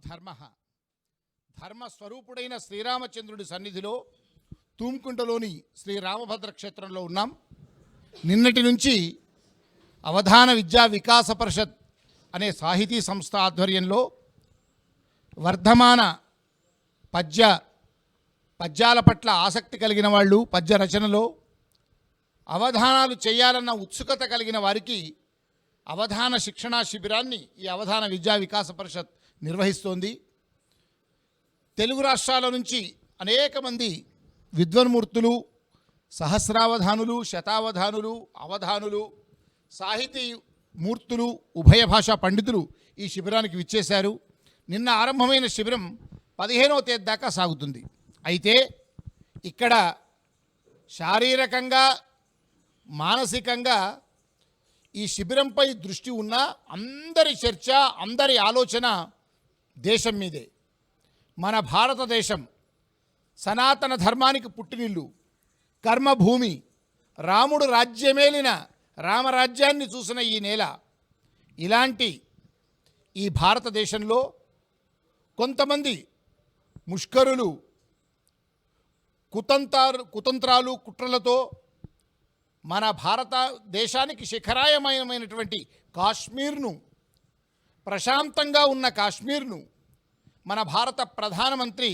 ధర్మ ధర్మస్వరూపుడైన శ్రీరామచంద్రుడి సన్నిధిలో తూమ్కుంటలోని శ్రీ రామభద్ర క్షేత్రంలో ఉన్నాం. నిన్నటి నుంచి అవధాన విద్యా వికాస పరిషత్ అనే సాహితీ సంస్థ ఆధ్వర్యంలో వర్ధమాన పద్యాల పట్ల ఆసక్తి కలిగిన వాళ్ళు, పద్య రచనలో అవధానాలు చేయాలన్న ఉత్సుకత కలిగిన వారికి అవధాన శిక్షణా శిబిరాన్ని ఈ అవధాన విద్యా వికాస పరిషత్ నిర్వహిస్తోంది. తెలుగు రాష్ట్రాల నుంచి అనేక మంది విద్వన్మూర్తులు, సహస్రావధానులు, శతావధానులు, అవధానులు, సాహితీ మూర్తులు, ఉభయ భాషా పండితులు ఈ శిబిరానికి విచ్చేశారు. నిన్న ఆరంభమైన శిబిరం 15వ తేదీ దాకా సాగుతుంది. అయితే ఇక్కడ శారీరకంగా, మానసికంగా ఈ శిబిరంపై దృష్టి ఉన్న అందరి చర్చ, అందరి ఆలోచన దేశం మీదే. మన భారతదేశం సనాతన ధర్మానికి పుట్టినిల్లు, కర్మభూమి, రాముడు రాజ్యమేలిన రామరాజ్యాన్ని చూసిన ఈ నేల. ఇలాంటి ఈ భారతదేశంలో కొంతమంది ముష్కరులు కుతంత్రాలు, కుట్రలతో మన భారతదేశానికి శిఖరాయమైనటువంటి కాశ్మీర్ను, ప్రశాంతంగా ఉన్న కాశ్మీర్ను మన భారత ప్రధానమంత్రి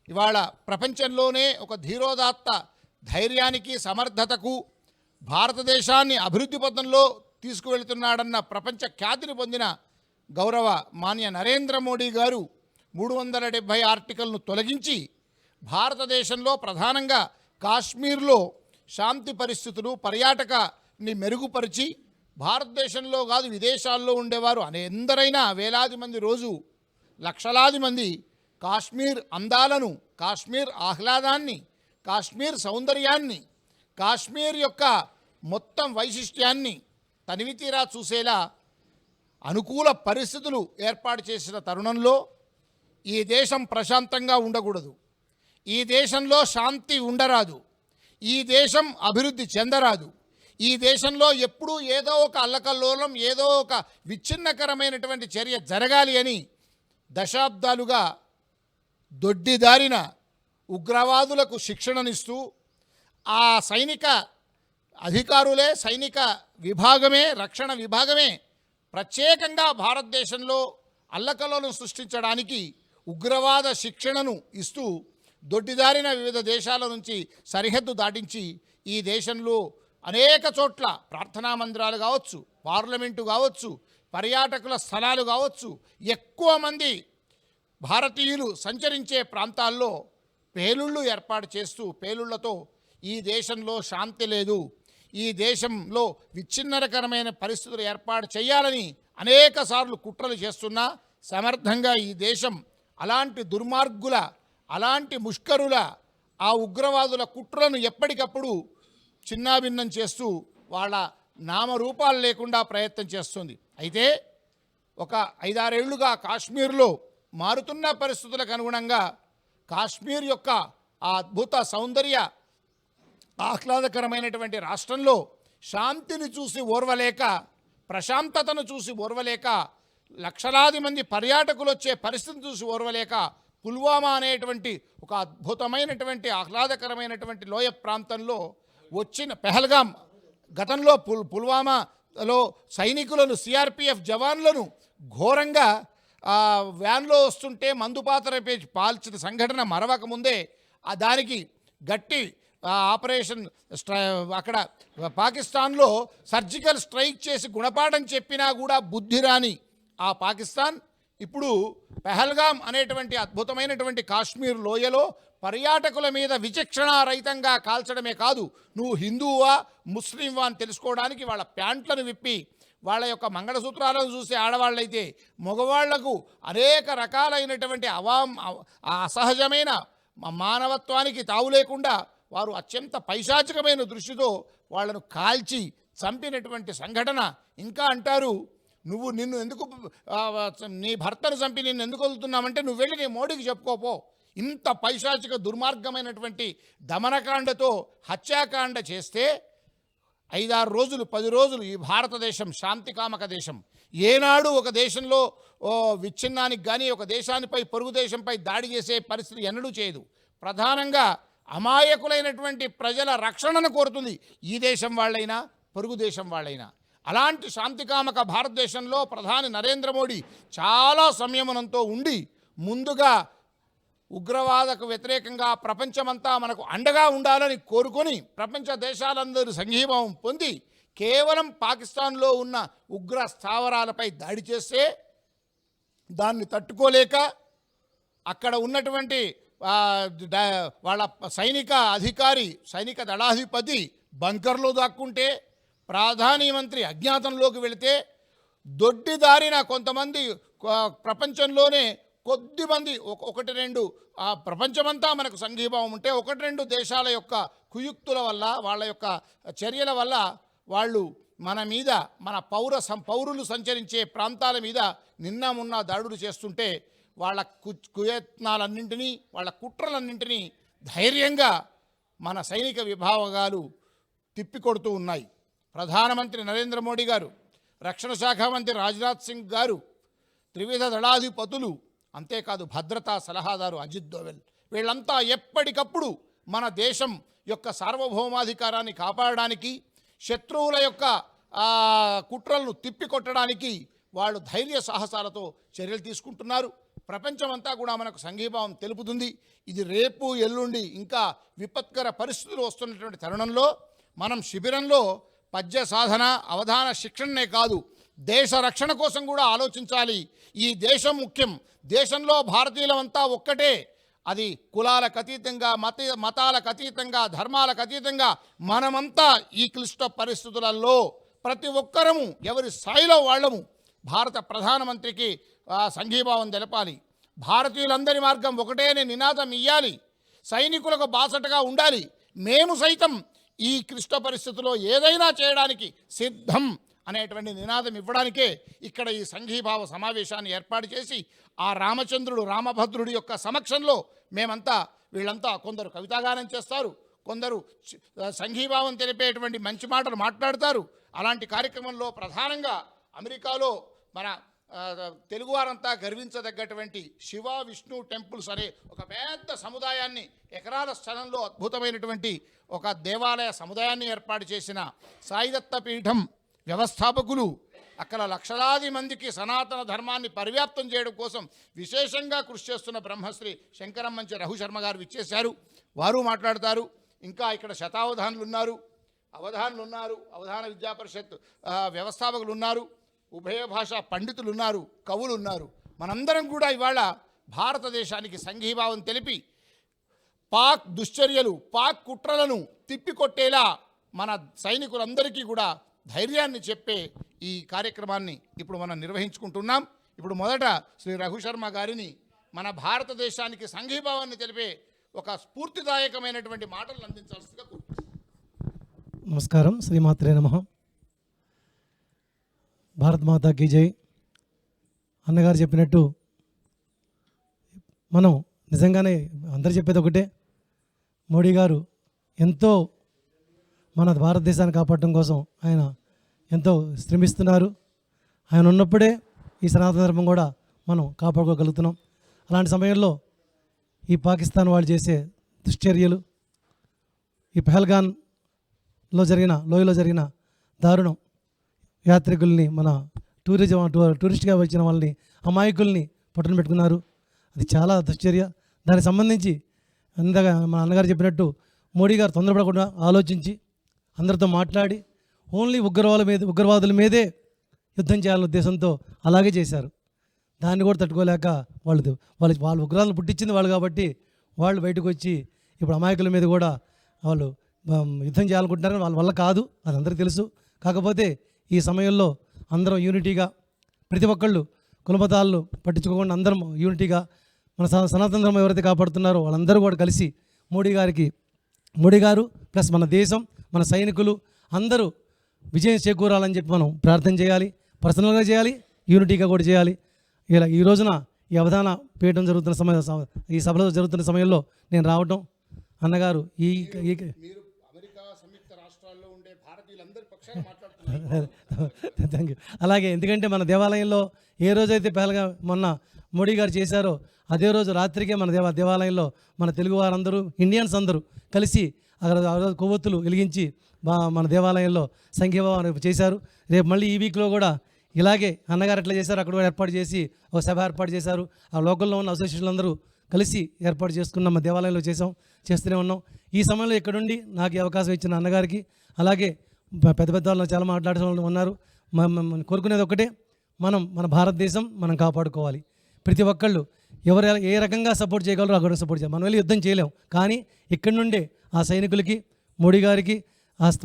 ఇవాళ ప్రపంచంలోనే ఒక ధీరోదాత్త ధైర్యానికి, సమర్థతకు భారతదేశాన్ని అభివృద్ధి పథంలో తీసుకువెళ్తున్నాడన్న ప్రపంచ ఖ్యాతిని పొందిన గౌరవ మాన్య నరేంద్ర మోడీ గారు 370 ఆర్టికల్ను తొలగించి భారతదేశంలో ప్రధానంగా కాశ్మీర్లో శాంతి పరిస్థితులు, పర్యాటకాన్ని మెరుగుపరిచి భారతదేశంలో కాదు విదేశాల్లో ఉండేవారు ఎందరైనా వేలాది మంది, రోజు లక్షలాది మంది కాశ్మీర్ అందాలను, కాశ్మీర్ ఆహ్లాదాన్ని, కాశ్మీర్ సౌందర్యాన్ని, కాశ్మీర్ యొక్క మొత్తం వైశిష్ట్యాన్ని తనివితీరా చూసేలా అనుకూల పరిస్థితులు ఏర్పాటు చేసిన తరుణంలో ఈ దేశం ప్రశాంతంగా ఉండకూడదు, ఈ దేశంలో శాంతి ఉండరాదు, ఈ దేశం అభివృద్ధి చెందరాదు, ఈ దేశంలో ఎప్పుడూ ఏదో ఒక అల్లకల్లోలం, ఏదో ఒక విచ్ఛిన్నకరమైనటువంటి చర్య జరగాలి అని దశాబ్దాలుగా దొడ్డిదారిన ఉగ్రవాదులకు శిక్షణనిస్తూ ఆ సైనిక అధికారులే, సైనిక విభాగమే, రక్షణ విభాగమే ప్రత్యేకంగా భారతదేశంలో అల్లకల్లోలం సృష్టించడానికి ఉగ్రవాద శిక్షణను ఇస్తూ దొడ్డిదారిన వివిధ దేశాల నుంచి సరిహద్దు దాటించి ఈ దేశంలో అనేక చోట్ల ప్రార్థనా మందిరాలు కావచ్చు, పార్లమెంటు కావచ్చు, పర్యాటకుల స్థలాలు కావచ్చు, ఎక్కువ మంది భారతీయులు సంచరించే ప్రాంతాల్లో పేలుళ్ళు ఏర్పాటు చేస్తూ పేలుళ్లతో ఈ దేశంలో శాంతి లేదు, ఈ దేశంలో విచ్ఛిన్నకరమైన పరిస్థితులు ఏర్పాటు చేయాలని అనేక సార్లు కుట్రలు చేస్తున్నా సమర్థంగా ఈ దేశం అలాంటి దుర్మార్గుల, అలాంటి ముష్కరుల, ఆ ఉగ్రవాదుల కుట్రలను ఎప్పటికప్పుడు చిన్నాభిన్నం చేస్తూ వాళ్ళ నామరూపాలు లేకుండా ప్రయత్నం చేస్తుంది. అయితే ఒక 5-6 ఏళ్లుగా కాశ్మీర్లో మారుతున్న పరిస్థితులకు అనుగుణంగా కాశ్మీర్ యొక్క ఆ అద్భుత సౌందర్య ఆహ్లాదకరమైనటువంటి రాష్ట్రంలో శాంతిని చూసి ఓర్వలేక, ప్రశాంతతను చూసి ఓర్వలేక, లక్షలాది మంది పర్యాటకులు వచ్చే పరిస్థితిని చూసి ఓర్వలేక పుల్వామా అనేటువంటి ఒక అద్భుతమైనటువంటి ఆహ్లాదకరమైనటువంటి లోయ ప్రాంతంలో వచ్చిన పెహల్గాం, గతంలో పుల్వామాలో సైనికులను, సిఆర్పిఎఫ్ జవాన్లను ఘోరంగా వ్యాన్లో వస్తుంటే మందుపాత్ర పేచి పాల్చిన సంఘటన మరవకముందే దానికి గట్టి ఆపరేషన్ అక్కడ పాకిస్తాన్లో సర్జికల్ స్ట్రైక్ చేసి గుణపాఠం చెప్పినా కూడా బుద్ధి రాని ఆ పాకిస్తాన్ ఇప్పుడు పెహల్గాం అనేటువంటి అద్భుతమైనటువంటి కాశ్మీర్ లోయలో పర్యాటకుల మీద విచక్షణారహితంగా కాల్చడమే కాదు, నువ్వు హిందువా ముస్లింవా అని తెలుసుకోవడానికి వాళ్ళ ప్యాంట్లను విప్పి, వాళ్ళ యొక్క మంగళసూత్రాలను చూసి ఆడవాళ్ళైతే మగవాళ్లకు అనేక రకాలైనటువంటి అసహజమైన మానవత్వానికి తావు లేకుండా వారు అత్యంత పైశాచికమైన దృష్టితో వాళ్లను కాల్చి చంపినటువంటి సంఘటన. ఇంకా అంటారు, నిన్ను ఎందుకు, నీ భర్తను చంపి నిన్ను ఎందుకు వదులుతున్నామంటే నువ్వు వెళ్ళి నీ మోడీకి చెప్పుకోపో. ఇంత పైశాచిక దుర్మార్గమైనటువంటి దమనకాండతో హత్యాకాండ చేస్తే 5-6 రోజులు, 10 రోజులు ఈ భారతదేశం శాంతికామక దేశం. ఏనాడు ఒక దేశంలో విచ్ఛిన్నానికి కానీ ఒక దేశానిపై పొరుగు దేశంపై దాడి చేసే పరిస్థితి ఎన్నడూ చేయదు. ప్రధానంగా అమాయకులైనటువంటి ప్రజల రక్షణను కోరుతుంది, ఈ దేశం వాళ్ళైనా పొరుగు దేశం వాళ్ళైనా. అలాంటి శాంతికామక భారతదేశంలో ప్రధాని నరేంద్ర మోడీ చాలా సంయమనంతో ఉండి ముందుగా ఉగ్రవాదకు వ్యతిరేకంగా ప్రపంచమంతా మనకు అండగా ఉండాలని కోరుకొని ప్రపంచ దేశాలందరూ సంఘీభావం పొంది కేవలం పాకిస్తాన్లో ఉన్న ఉగ్ర స్థావరాలపై దాడి చేస్తే దాన్ని తట్టుకోలేక అక్కడ ఉన్నటువంటి వాళ్ళ సైనిక అధికారి, సైనిక దళాధిపతి బంకర్లో దాక్కుంటే, ప్రధానమంత్రి అజ్ఞాతంలోకి వెళితే, దొడ్డిదారిన కొంతమంది ప్రపంచంలోనే కొద్దిమంది ఒకటి రెండు ప్రపంచమంతా మనకు సంఘీభావం ఉంటే ఒకటి రెండు దేశాల యొక్క కుయుక్తుల వల్ల, వాళ్ళ యొక్క చర్యల వల్ల వాళ్ళు మన మీద, మన పౌరులు సంచరించే ప్రాంతాల మీద నిన్న మొన్న దాడులు చేస్తుంటే వాళ్ళ కుయత్నాలన్నింటినీ, వాళ్ళ కుట్రలన్నింటినీ ధైర్యంగా మన సైనిక విభాగాలు తిప్పికొడుతూ ఉన్నాయి. ప్రధానమంత్రి నరేంద్ర మోడీ గారు, రక్షణ శాఖ మంత్రి రాజ్నాథ్ సింగ్ గారు, త్రివిధ దళాధిపతులు, అంతేకాదు భద్రతా సలహాదారు అజిత్ దోవెల్, వీళ్ళంతా ఎప్పటికప్పుడు మన దేశం యొక్క సార్వభౌమాధికారాన్ని కాపాడడానికి, శత్రువుల యొక్క కుట్రలను తిప్పికొట్టడానికి వాళ్ళు ధైర్య సాహసాలతో చర్యలు తీసుకుంటున్నారు. ప్రపంచమంతా కూడా మనకు సంఘీభావం తెలుపుతుంది. ఇది రేపు ఎల్లుండి ఇంకా విపత్కర పరిస్థితులు వస్తున్నటువంటి తరుణంలో మనం శిబిరంలో పద్య సాధన, అవధాన శిక్షణనే కాదు, దేశ రక్షణ కోసం కూడా ఆలోచించాలి. ఈ దేశం ముఖ్యం. దేశంలో భారతీయులమంతా ఒక్కటే. అది కులాలకు అతీతంగా, మతాలకు అతీతంగా, ధర్మాలకు అతీతంగా మనమంతా ఈ క్లిష్ట పరిస్థితులలో ప్రతి ఒక్కరము ఎవరి స్థాయిలో వాళ్ళము భారత ప్రధానమంత్రికి సంఘీభావం తెలపాలి. భారతీయులందరి మార్గం ఒకటే అనే నినాదం ఇయ్యాలి. సైనికులకు బాసటగా ఉండాలి. మేము సైతం ఈ క్లిష్ట పరిస్థితుల్లో ఏదైనా చేయడానికి సిద్ధం అనేటువంటి నినాదం ఇవ్వడానికే ఇక్కడ ఈ సంఘీభావ సమావేశాన్ని ఏర్పాటు చేసి ఆ రామచంద్రుడు, రామభద్రుడి యొక్క సమక్షంలో మేమంతా, వీళ్ళంతా కొందరు కవితాగానం చేస్తారు, కొందరు సంఘీభావం తెలిపేటువంటి మంచి మాటలు మాట్లాడతారు. అలాంటి కార్యక్రమంలో ప్రధానంగా అమెరికాలో మన తెలుగువారంతా గర్వించదగ్గటువంటి శివ విష్ణు టెంపుల్స్ అనే ఒక పెద్ద సముదాయాన్ని, ఎకరాల స్థలంలో అద్భుతమైనటువంటి ఒక దేవాలయ సముదాయాన్ని ఏర్పాటు చేసిన సాయిదత్త పీఠం వ్యవస్థాపకులు, అక్కడ లక్షలాది మందికి సనాతన ధర్మాన్ని పరివ్యాప్తం చేయడం కోసం విశేషంగా కృషి చేస్తున్న బ్రహ్మశ్రీ శంకరమ్మంచి రఘుశర్మ గారు విచ్చేశారు. వారు మాట్లాడతారు. ఇంకా ఇక్కడ శతావధానులు ఉన్నారు, అవధాన విద్యా పరిషత్ వ్యవస్థాపకులు ఉన్నారు, ఉభయ భాషా పండితులు ఉన్నారు, కవులు ఉన్నారు. మనందరం కూడా ఇవాళ భారతదేశానికి సంఘీభావం తెలిపి పాక్ దుశ్చర్యలు, పాక్ కుట్రలను తిప్పికొట్టేలా మన సైనికులందరికీ కూడా ధైర్యాన్ని చెప్పే ఈ కార్యక్రమాన్ని ఇప్పుడు మనం నిర్వహించుకుంటున్నాం. ఇప్పుడు మొదట శ్రీ రఘుశర్మ గారిని మన భారతదేశానికి సంఘీభావాన్ని తెలిపే ఒక స్ఫూర్తిదాయకమైనటువంటి మాటలు అందించాల్సిందిగా కోరుతున్నాను. నమస్కారం. శ్రీమాత్రే నమః. భారత్ మాతాకి జై. అన్నగారు చెప్పినట్టు మనం నిజంగానే అందరు చెప్పేది ఒకటే, మోడీ గారు ఎంతో మన భారతదేశాన్ని కాపాడటం కోసం ఆయన ఎంతో శ్రమిస్తున్నారు. ఆయన ఉన్నప్పుడే ఈ సనాతన ధర్మం కూడా మనం కాపాడుకోగలుగుతున్నాం. అలాంటి సమయంలో ఈ పాకిస్తాన్ వాళ్ళు చేసే దుశ్చర్యలు, ఈ పహల్గాన్లో జరిగిన, లోయలో జరిగిన దారుణం, యాత్రికుల్ని, మన టూరిస్ట్గా వచ్చిన వాళ్ళని, అమాయకుల్ని పట్టున పెట్టుకున్నారు. అది చాలా దుశ్చర్య. దానికి సంబంధించి అందగా మన అన్నగారు చెప్పినట్టు మోడీ గారు తొందరపడకుండా ఆలోచించి అందరితో మాట్లాడి ఓన్లీ ఉగ్రవాదుల మీదే యుద్ధం చేయాలనే ఉద్దేశంతో అలాగే చేశారు. దాన్ని కూడా తట్టుకోలేక వాళ్ళు ఉగ్రవాదులు పుట్టించింది వాళ్ళు కాబట్టి వాళ్ళు బయటకు వచ్చి ఇప్పుడు అమాయకుల మీద కూడా వాళ్ళు యుద్ధం చేయాలనుకుంటున్నారు. వాళ్ళ వల్ల కాదు, అది అందరికీ తెలుసు. కాకపోతే ఈ సమయంలో అందరం యూనిటీగా, ప్రతి ఒక్కళ్ళు కులమతాలను పట్టించుకోకుండా అందరం యూనిటీగా మన సనాతన ధర్మం ఎవరైతే కాపాడుతున్నారో వాళ్ళందరూ కూడా కలిసి మోడీ గారు ప్లస్ మన దేశం, మన సైనికులు అందరూ విజయం చేకూరాలని చెప్పి మనం ప్రార్థన చేయాలి. పర్సనల్గా చేయాలి, యూనిటీగా కూడా చేయాలి. ఇలా ఈ రోజున ఈ అవధాన పీఠం జరుగుతున్న ఈ సభలో జరుగుతున్న సమయంలో నేను రావటం, అన్నగారు మీరు అమెరికా సంయుక్త రాష్ట్రాల్లో ఉండే భారతీయులందరి పక్షాన మాట్లాడుతున్నారు. Thank you. అలాగే ఎందుకంటే మన దేవాలయంలో ఏ రోజైతే మొన్న మోడీ గారు చేశారో అదే రోజు రాత్రికే మన దేవాలయంలో మన తెలుగు వారందరూ ఇండియన్స్ అందరూ కలిసి అక్కడ ఆ రోజు కొవ్వొత్తులు వెలిగించి మన దేవాలయంలో సంఘీభావం చేశారు. రేపు మళ్ళీ ఈ వీక్లో కూడా ఇలాగే అన్నగారు ఎట్లా చేశారు అక్కడ కూడా ఏర్పాటు చేసి ఒక సభ ఏర్పాటు చేశారు. ఆ లోకల్లో ఉన్న అసోసియేషన్లు అందరూ కలిసి ఏర్పాటు చేసుకున్న మా దేవాలయంలో చేస్తూనే ఉన్నాం. ఈ సమయంలో ఇక్కడుండి నాకు ఈ అవకాశం ఇచ్చిన అన్నగారికి, అలాగే పెద్ద పెద్ద వాళ్ళు చాలా మాట్లాడే వాళ్ళు ఉన్నారు. కోరుకునేది ఒకటే, మన భారతదేశం మనం కాపాడుకోవాలి. ప్రతి ఒక్కళ్ళు ఎవరు ఏ రకంగా సపోర్ట్ చేయగలరో అక్కడ సపోర్ట్ చేయాలి. మనం వెళ్ళి యుద్ధం చేయలేం, కానీ ఇక్కడి నుండే ఆ సైనికులకి, మోడీ గారికి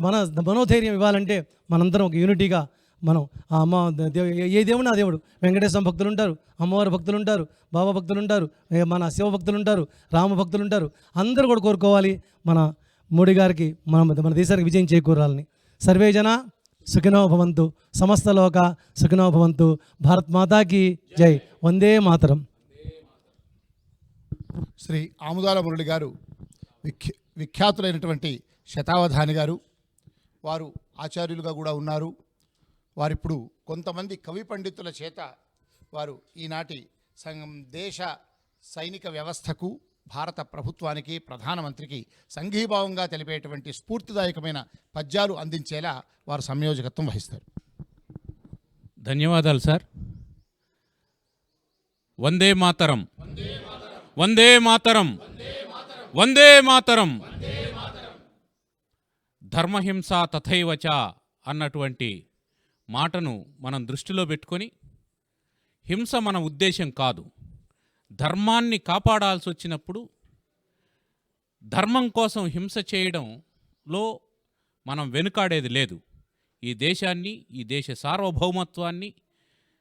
మన మనోధైర్యం ఇవ్వాలంటే మనందరం ఒక యూనిటీగా మనం ఆ అమ్మ ఏ దేవుడు నా దేవుడు, వెంకటేశ్వర భక్తులు ఉంటారు, అమ్మవారి భక్తులు ఉంటారు, బాబా భక్తులు ఉంటారు, మన శివ భక్తులు ఉంటారు, రామ భక్తులు ఉంటారు. అందరూ కూడా కోరుకోవాలి మన మోడీ గారికి, మన దేశానికి విజయం చేకూరాలని. సర్వే జన సుఖినో భవంతు, సమస్త లోక సుఖినో భవంతు. భారత్ మాతాకి జై. వందే మాతరం. శ్రీ ఆముదాల మురళి గారు విఖ్యాతులైనటువంటి శతావధాని గారు. వారు ఆచార్యులుగా కూడా ఉన్నారు. వారిప్పుడు కొంతమంది కవి పండితుల చేత వారు ఈనాటి దేశ సైనిక వ్యవస్థకు, భారత ప్రభుత్వానికి, ప్రధానమంత్రికి సంఘీభావంగా తెలిపేటువంటి స్ఫూర్తిదాయకమైన పద్యాలు అందించేలా వారు సంయోజకత్వం వహిస్తారు. ధన్యవాదాలు సార్. వందే మాతరం, వందే మాతరం, వందే మాతరం. ధర్మహింస తథైవచ అన్నటువంటి మాటను మనం దృష్టిలో పెట్టుకొని, హింస మన ఉద్దేశం కాదు. ధర్మాన్ని కాపాడాల్సి వచ్చినప్పుడు ధర్మం కోసం హింస చేయడంలో మనం వెనుకాడేది లేదు. ఈ దేశాన్ని, ఈ దేశ సార్వభౌమత్వాన్ని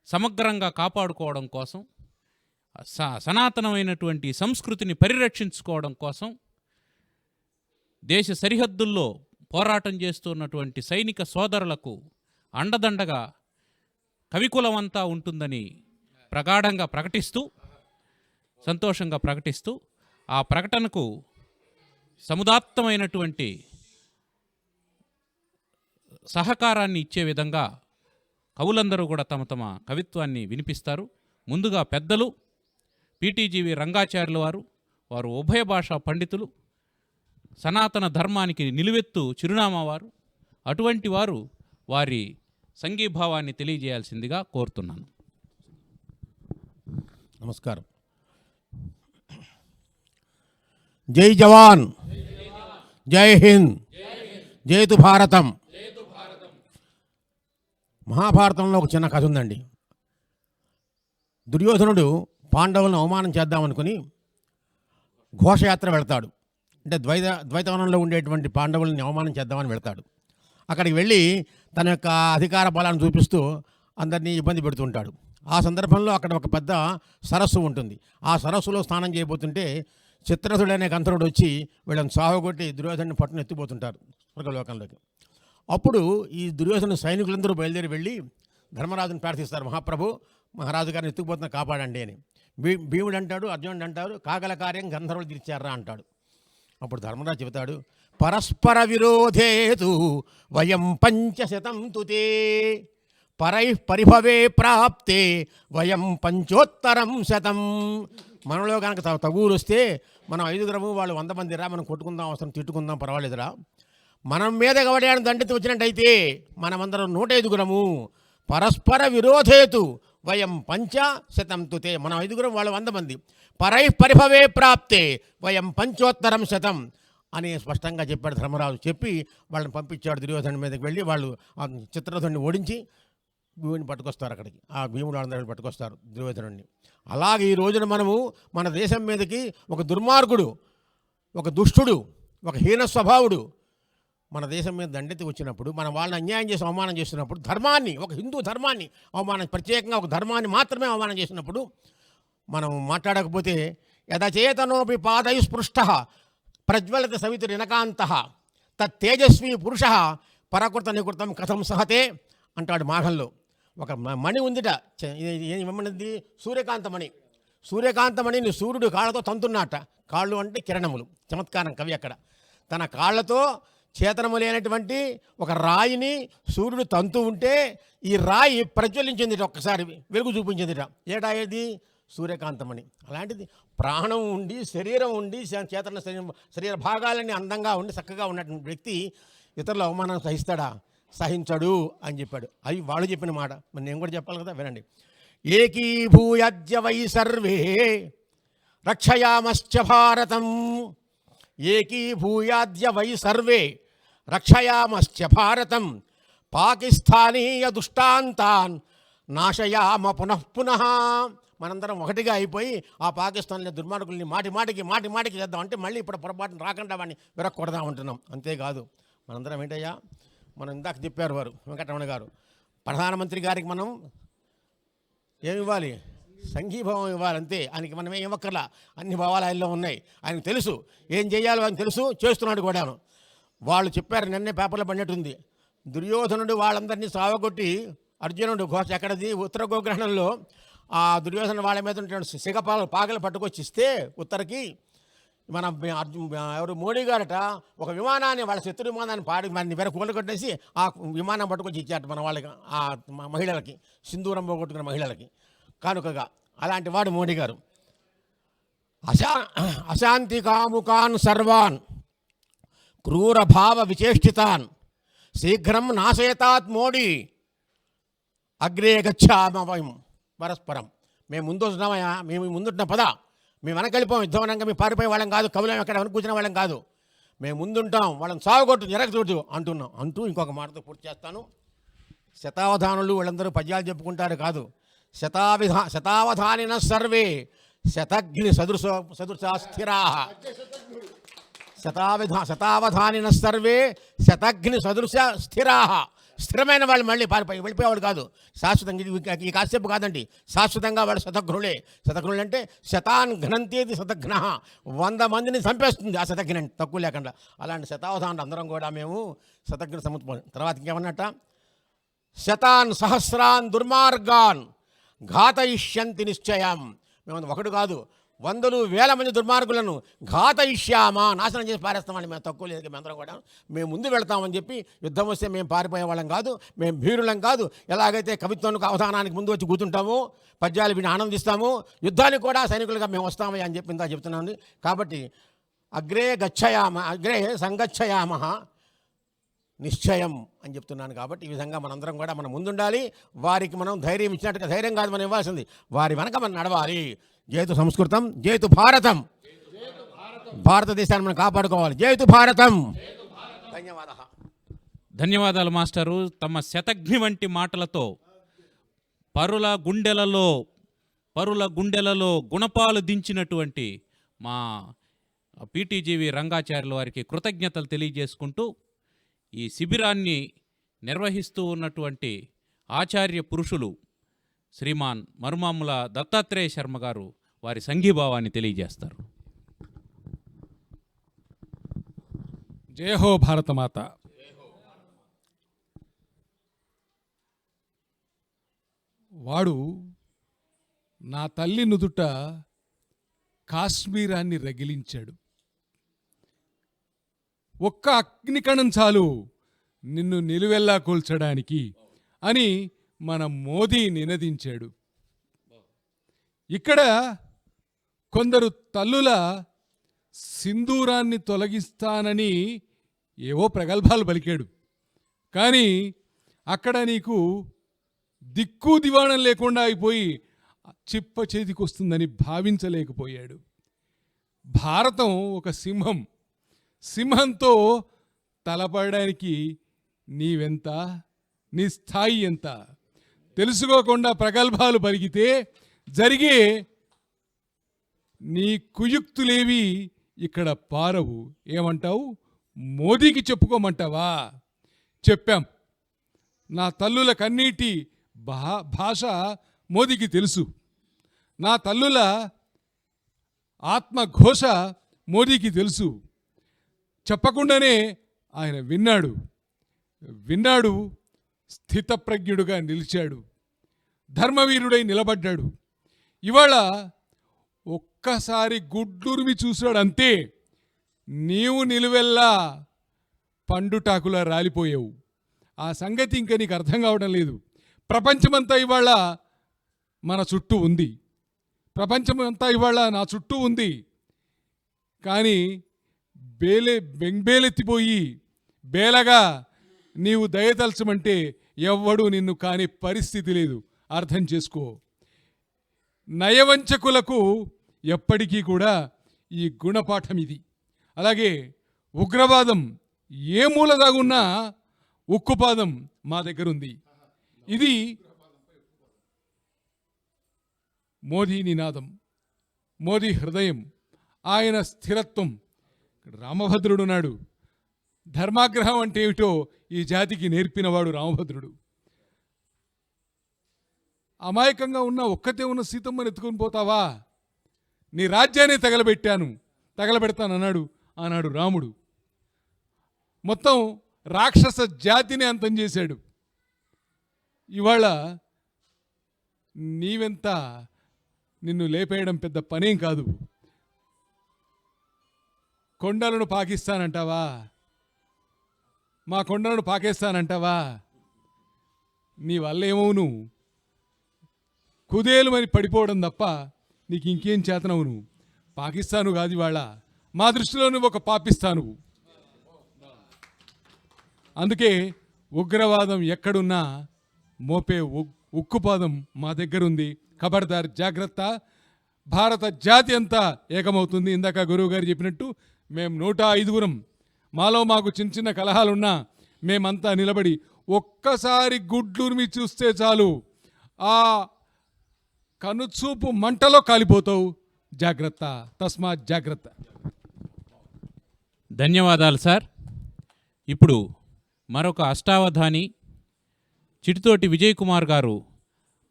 సమగ్రంగా కాపాడుకోవడం కోసం, సనాతనమైనటువంటి సంస్కృతిని పరిరక్షించుకోవడం కోసం దేశ సరిహద్దుల్లో పోరాటం చేస్తున్నటువంటి సైనిక సోదరులకు అండదండగా కవికులమంతా ఉంటుందని ప్రగాఢంగా ప్రకటిస్తూ, సంతోషంగా ప్రకటిస్తూ, ఆ ప్రకటనకు సముదాత్తమైనటువంటి సహకారాన్ని ఇచ్చే విధంగా కవులందరూ కూడా తమ తమ కవిత్వాన్ని వినిపిస్తారు. ముందుగా పెద్దలు పీటీజీవి రంగాచార్యుల వారు ఉభయ భాషా పండితులు, సనాతన ధర్మానికి నిలువెత్తు చిరునామా వారు. అటువంటి వారు వారి సంఘీభావాన్ని తెలియజేయాల్సిందిగా కోరుతున్నాను. నమస్కారం. జై జవాన్, జై హింద్, జైతు భారతం. మహాభారతంలో ఒక చిన్న కథ ఉందండి. దుర్యోధనుడు పాండవులను అవమానం చేద్దామనుకుని ఘోషయాత్ర వెళ్తాడు. అంటే ద్వైతవనంలో ఉండేటువంటి పాండవులని అవమానం చేద్దామని వెళ్తాడు. అక్కడికి వెళ్ళి తన యొక్క అధికార బలాన్ని చూపిస్తూ అందరినీ ఇబ్బంది పెడుతుంటాడు. ఆ సందర్భంలో అక్కడ ఒక పెద్ద సరస్సు ఉంటుంది. ఆ సరస్సులో స్నానం చేయబోతుంటే చిత్రసుడనే గంధర్వుడు వచ్చి వీళ్ళని సాహగొట్టి దుర్యోధను పట్టును ఎత్తిపోతుంటారు స్వర్గలోకంలోకి. అప్పుడు ఈ దుర్యోధన సైనికులందరూ బయలుదేరి వెళ్ళి ధర్మరాజుని ప్రార్థిస్తారు, మహాప్రభు, మహారాజు గారిని ఎత్తుకుపోతున్న కాపాడండి అని. భీముడు అంటాడు, అర్జునుడు అంటారు, కాగల కార్యం గంధర్వులు తీర్చారా అంటాడు. అప్పుడు ధర్మరాజు చెబుతాడు, పరస్పర విరోధేతు వయం 500 తుతే పరై పరిభవే ప్రాప్తే వయం 500. మనలో కనుక తగులు వస్తే మనం 5 వాళ్ళు 100 మంది రా, మనం కొట్టుకుందాం, అవసరం తిట్టుకుందాం, పర్వాలేదురా. మనం మీద గవడాన్ని దండెత్తి వచ్చినట్టయితే మనమందరం 105. పరస్పర విరోధేతు వయం 500 తుతే, మనం 5 వాళ్ళు 100 మంది. పరై పరిభవే ప్రాప్తే వయం 500 అని స్పష్టంగా చెప్పాడు ధర్మరాజు. చెప్పి వాళ్ళని పంపించాడు దుర్యోధను మీదకి. వెళ్ళి వాళ్ళు ఆ చిత్రరథుడిని ఓడించి భీముడిని పట్టుకొస్తారు అక్కడికి. ఆ భీముడు అందరిని పట్టుకొస్తారు దుర్యోధనుడిని. అలాగే ఈ రోజున మనము మన దేశం మీదకి ఒక దుర్మార్గుడు, ఒక దుష్టుడు, ఒక హీన స్వభావుడు మన దేశం మీద దండెత్తి వచ్చినప్పుడు, మనం వాళ్ళని అన్యాయం చేసి అవమానం చేస్తున్నప్పుడు, ధర్మాన్ని, ఒక హిందూ ధర్మాన్ని అవమానం, ప్రత్యేకంగా ఒక ధర్మాన్ని మాత్రమే అవమానం చేసినప్పుడు మనం మాట్లాడకపోతే, యథచేతనోపి పాదై స్పృష్ట ప్రజ్వలిత సవితురినకాంత తేజస్వీ పురుష పరకృత నికృతం కథం సహతే అంటాడు మాఘంలో. ఒక మణి ఉందిట, ఏమన్నది? సూర్యకాంతమణి. సూర్యకాంతమణిని సూర్యుడు కాళ్ళతో తంతున్నట. కాళ్ళు అంటే కిరణములు, చమత్కారం కవి అక్కడ. తన కాళ్ళతో చేతనము లేనటువంటి ఒక రాయిని సూర్యుడు తంతు ఉంటే ఈ రాయి ప్రజ్వలించిందిట, ఒక్కసారి వెలుగు చూపించిందిట. ఏటా ఏది? సూర్యకాంతమని. అలాంటిది ప్రాణం ఉండి శరీరం ఉండి చేతన శరీర భాగాలన్నీ అందంగా ఉండి చక్కగా ఉన్నటువంటి వ్యక్తి ఇతరుల అవమానం సహిస్తాడా? సహించడు అని చెప్పాడు. అవి వాళ్ళు చెప్పిన మాట, మరి నేను కూడా చెప్పాలి కదా, వినండి. ఏకీభూయాద్య వై సర్వే రక్షయామశ్చ భారతం. ఏకీభూయాద్య వై సర్వే రక్షయామశ్చ భారతం. పాకిస్తానీయ దుష్టాంతాన్ నాశయామ పునః పునః. మనందరం ఒకటిగా అయిపోయి ఆ పాకిస్తాన్లో దుర్మార్గుల్ని మాటికి చేద్దాం అంటే మళ్ళీ ఇప్పుడు పొరపాటును రాకుండా వాడిని విరక్కూడదా ఉంటున్నాం. అంతేకాదు మనందరం ఏంటయ్యా, మనం ఇందాక చెప్పారు వారు వెంకటరమణ గారు, ప్రధానమంత్రి గారికి మనం ఏమి ఇవ్వాలి? సంఘీభావం ఇవ్వాలి, అంతే. ఆయనకి మనం ఏం ఇవ్వక్కర్లా, అన్ని భావాలు ఆయనలో ఉన్నాయి. ఆయనకు తెలుసు ఏం చేయాలో, ఆయన తెలుసు, చేస్తున్నాడు కూడాను. వాళ్ళు చెప్పారు, నిన్నే పేపర్లో పడినట్టుంది, దుర్యోధనుడు వాళ్ళందరినీ సావగొట్టి అర్జునుడు ఘోష ఎక్కడది ఉత్తర గోగ్రహణంలో ఆ దుర్యోధన వాళ్ళ మీద ఉన్నటువంటి పాగలు పట్టుకొచ్చి ఇస్తే ఉత్తరకి మన ఎవరు మోడీ గారట ఒక విమానాన్ని, వాళ్ళ శత్రు విమానాన్ని మన వేరే కూల కొట్టేసి ఆ విమానం పట్టుకొచ్చి ఇచ్చారట మన వాళ్ళకి, ఆ మహిళలకి, సింధూరం పోగొట్టుకున్న మహిళలకి కానుకగా. అలాంటి వాడు మోడీ గారు. అశాంతి కాముకాన్ సర్వాన్ క్రూర భావ విచేష్టితాన్ శీఘ్రం నాశయతాత్ మోడీ అగ్రే గచ్చామయం పరస్పరం. మేము ముందు వస్తున్నామయ్యా, మేము ముందుంటున్న పద, మేము వెనకెళ్ళిపోం, యుద్ధవనంగా మేము పారిపోయే వాళ్ళం కాదు, కవులం ఎక్కడ వెనక కూర్చునే వాళ్ళం కాదు, మేము ముందుంటాం, వాళ్ళని సాగుకొట్టు ఎరగచూడు అంటూ ఇంకొక మాటతో పూర్తి చేస్తాను. శతావధానులు వాళ్ళందరూ పద్యాలు చెప్పుకుంటారు కాదు, శతావధానిన సర్వే శతగ్ని సదృశా స్థిరా. శతావధానిన సర్వే శతగ్ని సదృశ స్థిరా. స్థిరమైన వాళ్ళు మళ్ళీ వెళ్ళిపోయేవాడు కాదు, శాశ్వతంగా. ఈ కాసేపు కాదండి, శాశ్వతంగా వాళ్ళు శతఘ్నులే. శతఘ్నులు అంటే శతాన్ ఘనంతేది శతఘ్న, 100 మందిని చంపేస్తుంది ఆ శతఘ్ని, తక్కువ లేకుండా. అలాంటి శతావధానులు అందరం కూడా మేము శతఘ్న సముద్రం. తర్వాత ఇంకేమన్నట్ట, శతాన్ సహస్రాన్ దుర్మార్గాన్ ఘాతయిష్యంతి నిశ్చయం. మేము ఒకడు కాదు, 100,000 మంది దుర్మార్గులను ఘాతయిష్యామా, నాశనం చేసి పారేస్తామని. మేము తక్కువ లేదు, మేమందరం కూడా మేము ముందు వెళ్తామని చెప్పి, యుద్ధం వస్తే మేము పారిపోయే వాళ్ళం కాదు, మేము భీరులం కాదు. ఎలాగైతే కవిత్వానికి అవధానానికి ముందు వచ్చి కూర్చుంటాము, పద్యాలు విని ఆనందిస్తాము, యుద్ధానికి కూడా సైనికులుగా మేము వస్తామని అని చెప్పి ఇందా చెప్తున్నాను. కాబట్టి అగ్రే సంగచ్చయామ నిశ్చయం అని చెప్తున్నాను. కాబట్టి ఈ విధంగా మనందరం కూడా మనం ముందుండాలి. వారికి మనం ధైర్యం ఇచ్చినట్టుగా, ధైర్యం కాదు మనం ఇవ్వాల్సింది, వారి వెనక మనం నడవాలి. జయతు సంస్కృతం, జయతు భారతం. భారతదేశాన్ని మనం కాపాడుకోవాలి. జయతు భారతం. ధన్యవాదాలు మాస్టారు. తమ శతఘ్ని వంటి మాటలతో పరుల గుండెలలో గుణపాలు దించినటువంటి మా పీటీజీవి రంగాచార్యుల వారికి కృతజ్ఞతలు తెలియజేసుకుంటూ, ఈ శిబిరాన్ని నిర్వహిస్తూ ఉన్నటువంటి ఆచార్య పురుషులు శ్రీమాన్ మరుమాముల దత్తాత్రేయ శర్మ గారు వారి సంఘీభావాన్ని తెలియజేస్తారు. జయ హో భారతమాత. వాడు నా తల్లి నుదుట కాశ్మీరాన్ని రగిలించాడు. ఒక్క అగ్నికణం చాలు నిన్ను నిలువెల్లా కూల్చడానికి అని మన మోదీ నినదించాడు. ఇక్కడ కొందరు తల్లుల సింధూరాన్ని తొలగిస్తానని ఏవో ప్రగల్భాలు పలికాడు. కానీ అక్కడ నీకు దిక్కు దివాణం లేకుండా అయిపోయి చిప్ప చేతికొస్తుందని భావించలేకపోయాడు. భారతం ఒక సింహం. సింహంతో తలపడడానికి నీవెంత, నీ స్థాయి ఎంత తెలుసుకోకుండా ప్రగల్భాలు పలికితే జరిగే నీ కుయుక్తులేవి ఇక్కడ పారవు. ఏమంటావు? మోదీకి చెప్పుకోమంటావా? చెప్పాం. నా తల్లుల కన్నీటి భాష మోదీకి తెలుసు. నా తల్లుల ఆత్మఘోష మోదీకి తెలుసు. చెప్పకుండానే ఆయన విన్నాడు, స్థితప్రజ్ఞుడుగా నిలిచాడు, ధర్మవీరుడై నిలబడ్డాడు. ఇవాళ ఒక్కసారి గుడ్లురిమి చూశాడు అంతే. నీవు నిలువెల్లా పండుటాకులా రాలిపోయావు. ఆ సంగతి ఇంకా నీకు అర్థం కావడం లేదు. ప్రపంచమంతా ఇవాళ మన చుట్టూ ఉంది, ప్రపంచమంతా ఇవాళ నా చుట్టూ ఉంది. కానీ బెంబేలెత్తిపోయి బేలగా నీవు దయతలచమంటే ఎవ్వడూ నిన్ను కాని పరిస్థితి లేదు. అర్థం చేసుకో. నయవంచకులకు ఎప్పటికీ కూడా ఈ గుణపాఠం ఇది. అలాగే ఉగ్రవాదం ఏ మూల దాగున్నా ఉక్కుపాదం మా దగ్గర ఉంది. ఇది మోదీ నినాదం, మోదీ హృదయం, ఆయన స్థిరత్వం. రామభద్రుడున్నాడు. ధర్మాగ్రహం అంటే ఏమిటో ఈ జాతికి నేర్పినవాడు రామభద్రుడు. అమాయకంగా ఉన్న ఒక్కతే ఉన్న సీతమ్మని ఎత్తుకొని పోతావా? నీ రాజ్యాన్ని తగలబెడతానన్నాడు ఆనాడు రాముడు. మొత్తం రాక్షస జాతిని అంతం చేశాడు. ఇవాళ నీవెంత, నిన్ను లేపేయడం పెద్ద పనేం కాదు. కొండలను పాకిస్తానంటావా? మా కొండలను పాకేస్తానంటావా? నీ వల్లేమవును కుదేలుమని పడిపోవడం తప్ప నీకు ఇంకేం చేతనవును. పాకిస్తాను కాదు ఇవాళ, మా దృష్టిలో నువ్వు ఒక పాపిస్తాను. అందుకే ఉగ్రవాదం ఎక్కడున్నా మోపే ఉక్కుపాదం మా దగ్గరుంది. ఖబర్దార్, జాగ్రత్త. భారత జాతి అంతా ఏకమవుతుంది. ఇందాక గురువు గారు చెప్పినట్టు మేము 105 మాలో మాకు చిన్న చిన్న కలహాలున్నా మేమంతా నిలబడి ఒక్కసారి గుడ్లూరిమి చూస్తే చాలు, ఆ కనుచూపు మంటలో కాలిపోతావు. జాగ్రత్త, తస్మాత్ జాగ్రత్త. ధన్యవాదాలు సార్. ఇప్పుడు మరొక అష్టావధాని చిటితోటి విజయ్ కుమార్ గారు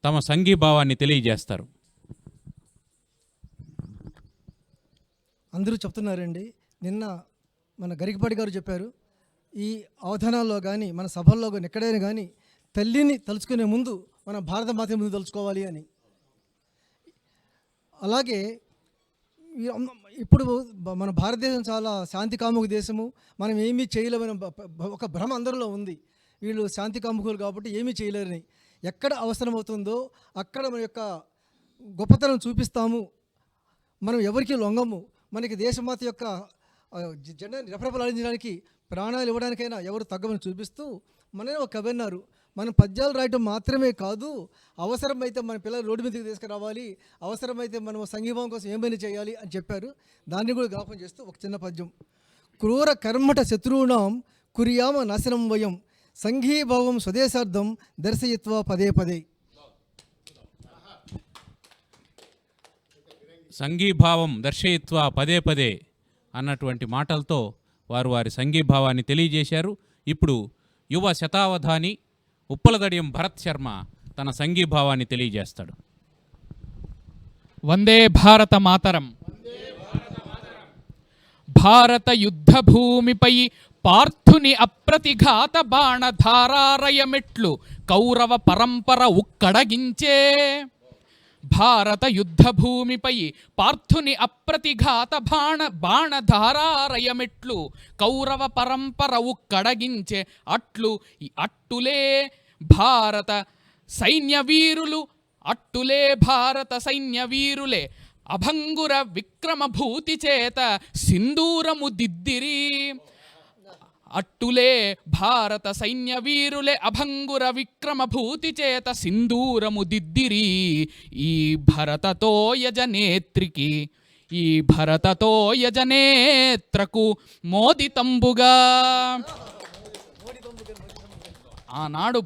తమ సంఘీభావాన్ని తెలియజేస్తారు. అందరూ చెప్తున్నారండి. నిన్న మన గరికపాటి గారు చెప్పారు, ఈ అవధానాల్లో కానీ మన సభల్లో కానీ ఎక్కడైనా కానీ తల్లిని తలుచుకునే ముందు మన భారత మాత ముందు తలుచుకోవాలి అని. అలాగే ఇప్పుడు మన భారతదేశం చాలా శాంతి కాముక దేశము, మనం ఏమీ చేయలేమని ఒక భ్రమ అందరిలో ఉంది. వీళ్ళు శాంతి కాముకులు కాబట్టి ఏమీ చేయలేరని. ఎక్కడ అవసరమవుతుందో అక్కడ మన యొక్క గొప్పతనం చూపిస్తాము. మనం ఎవరికి లొంగము. మనకి దేశమాత యొక్క జెండాని రెపరెపలాడించడానికి, ప్రాణాలు ఇవ్వడానికైనా ఎవరు తగ్గమని చూపిస్తూ మననే ఒక కవి అన్నారు, మనం పద్యాలు రాయటం మాత్రమే కాదు, అవసరమైతే మన పిల్లలు రోడ్డు మీదకి తీసుకురావాలి, అవసరమైతే మనం సంఘీభావం కోసం ఏమైనా చేయాలి అని చెప్పారు. దాన్ని కూడా జ్ఞాపకం చేస్తూ ఒక చిన్న పద్యం. క్రూర కర్మట శత్రువునాం కురియామ నాశనం వయం సంఘీభావం స్వదేశార్థం దర్శయిత్వ పదే పదే. సంఘీభావం దర్శయిత్వ పదే పదే అన్నటువంటి మాటలతో వారు వారి సంఘీభావాన్ని తెలియజేశారు. ఇప్పుడు యువ శతావధాని ఉప్పలదడియం భరత్ శర్మ తన సంఘీభావాన్ని తెలియజేస్తాడు. వందే భారత మాతరం. భారత యుద్ధ భూమిపై పార్థుని అప్రతిఘాత బాణధారారయమెట్లు కౌరవ పరంపర ఉక్కడగించే. భారత యుద్ధ భూమిపై పార్థుని అప్రతిఘాత బాణధారారయమెట్లు కౌరవ పరంపర ఉక్కడగించే. అట్టులే భారత సైన్య వీరులు, అట్టులే భారత సైన్య వీరులే అభంగుర విక్రమభూతి చేత సింధూరము దిద్దిరి. అట్టులే భారత సైన్య వీరులే అభంగుర విక్రమభూతి చేత సింధూరము దిద్దిరి. ఈ భరతతో యజనేత్రికి, ఈ భరతతో యజనేత్రకు మోదితంబుగా. ఆనాడు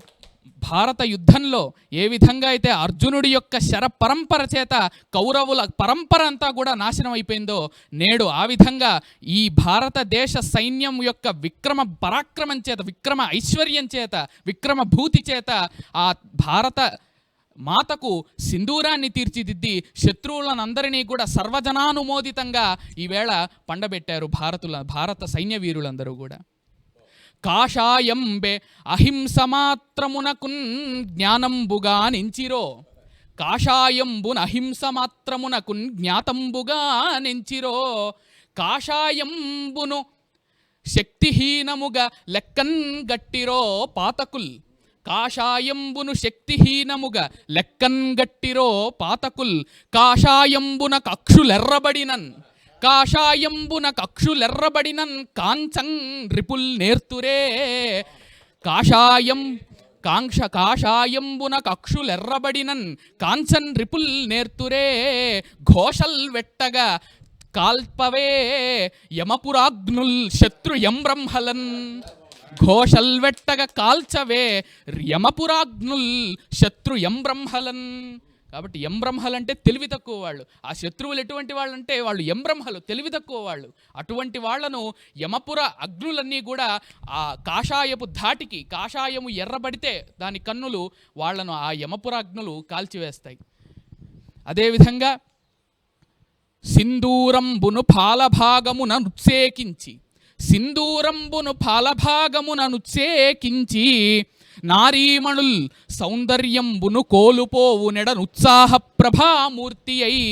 భారత యుద్ధంలో ఏ విధంగా అయితే అర్జునుడి యొక్క శర పరంపర చేత కౌరవుల పరంపర అంతా కూడా నాశనం అయిపోయిందో, నేడు ఆ విధంగా ఈ భారతదేశ సైన్యం యొక్క విక్రమ పరాక్రమం చేత, విక్రమ ఐశ్వర్యం చేత, విక్రమ భూతి చేత ఆ భారత మాతకు సింధూరాన్ని తీర్చిదిద్ది శత్రువులనందరినీ కూడా సర్వజనానుమోదితంగా ఈవేళ పండబెట్టారు భారత సైన్య వీరులందరూ కూడా. కాషాయంబే అహింస మాత్రమునకున్ జ్ఞానంబుగా నెంచిరో. కాషాయంబున అహింస మాత్రమునకున్ జ్ఞాతంబుగా నెంచిరో. కాషాయంబును శక్తిహీనముగా లెక్కన్ గట్టిరో పాతకుల్. కాషాయంబును శక్తిహీనముగా లెక్కన్ గట్టిరో పాతకుల్. కాషాయంబున కక్షులెర్రబడినన్ కాషాయంబున కక్షులెర్రబడినన్ కాంచన్ రిపుల్ నేర్తురే. కాషాయంబున కక్షులెర్రబడినన్ కాంచన్ రిపుల్ నేర్తురే. ఘోషల్ వెట్టగా కాల్పవే యమపురాగ్నుల్ శత్రు బ్రహ్మలన్. ఘోషల్ వెట్టగా కాల్చవే యమపురాగ్నుల్ శత్రు బ్రహ్మలన్. కాబట్టి బ్రహ్మలు అంటే తెలివి తక్కువ వాళ్ళు. ఆ శత్రువులు ఎటువంటి వాళ్ళు అంటే వాళ్ళు బ్రహ్మలు, తెలివి తక్కువ వాళ్ళు. అటువంటి వాళ్లను యమపుర అగ్నులన్నీ కూడా ఆ కాషాయపు ధాటికి, కాషాయము ఎర్రబడితే దాని కన్నులు వాళ్లను ఆ యమపుర అగ్నులు కాల్చివేస్తాయి. అదేవిధంగా సింధూరంబును పాలభాగమున నుత్సేకించి నారీమణుల్ సౌందర్యంబును కోలుపోవు నెడనుత్సాహ ప్రభామూర్తి అయి.